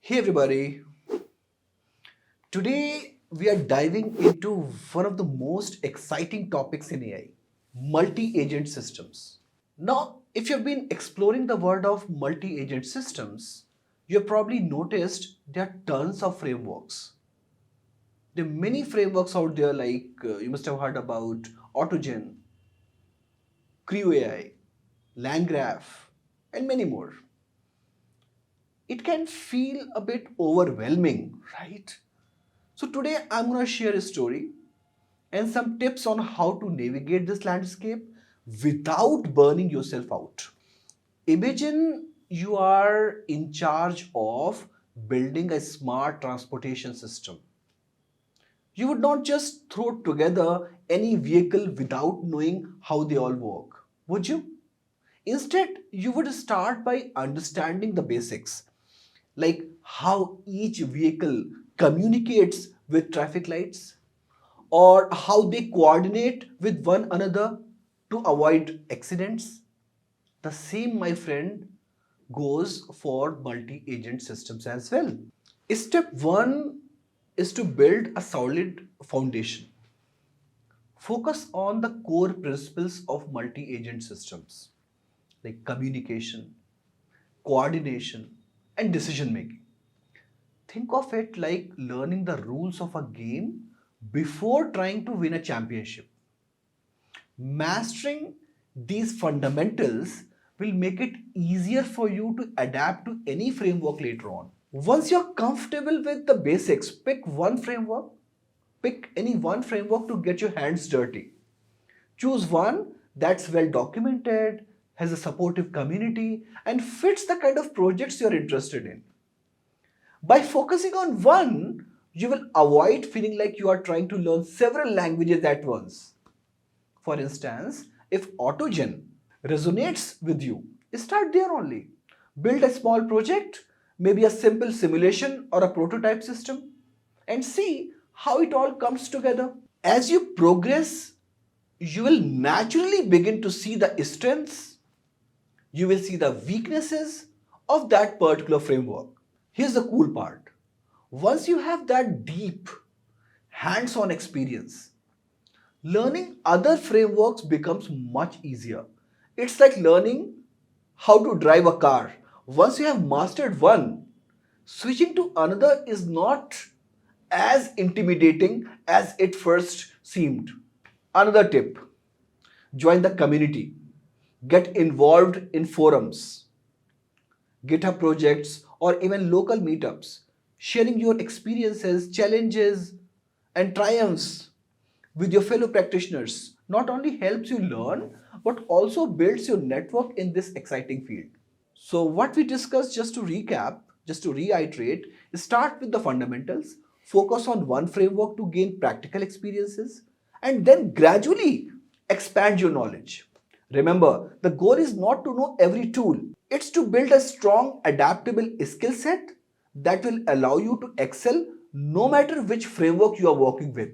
Hey everybody, today we are diving into one of the most exciting topics in AI, multi-agent systems. Now, if you've been exploring the world of multi-agent systems, you've probably noticed there are tons of frameworks. There are many frameworks out there like you must have heard about Autogen, CrewAI, LangGraph, and many more. It can feel a bit overwhelming, right? So today I'm going to share a story and some tips on how to navigate this landscape without burning yourself out. Imagine you are in charge of building a smart transportation system. You would not just throw together any vehicle without knowing how they all work, would you? Instead, you would start by understanding the basics, like how each vehicle communicates with traffic lights, or how they coordinate with one another to avoid accidents. The same, my friend, goes for multi-agent systems as well. Step one is to build a solid foundation. Focus on the core principles of multi-agent systems like communication, coordination, and decision making. Think of it like learning the rules of a game before trying to win a championship. Mastering these fundamentals will make it easier for you to adapt to any framework later on. Once you're comfortable with the basics, pick any one framework to get your hands dirty. Choose one that's well documented, has a supportive community, and fits the kind of projects you're interested in. By focusing on one, you will avoid feeling like you are trying to learn several languages at once. For instance, if Autogen resonates with you, start there only. Build a small project, maybe a simple simulation or a prototype system, and see how it all comes together. As you progress, you will naturally begin to see the strengths, you will see the weaknesses of that particular framework. Here's the cool part. Once you have that deep hands on experience, learning other frameworks becomes much easier. It's like learning how to drive a car. Once you have mastered one, switching to another is not as intimidating as it first seemed. Another tip, join the community. Get involved in forums, GitHub projects, or even local meetups. Sharing your experiences, challenges, and triumphs with your fellow practitioners not only helps you learn but also builds your network in this exciting field. So, what we discussed, just to recap, just to reiterate, start with the fundamentals, focus on one framework to gain practical experiences, and then gradually expand your knowledge. Remember, the goal is not to know every tool, it's to build a strong, adaptable skill set that will allow you to excel no matter which framework you are working with.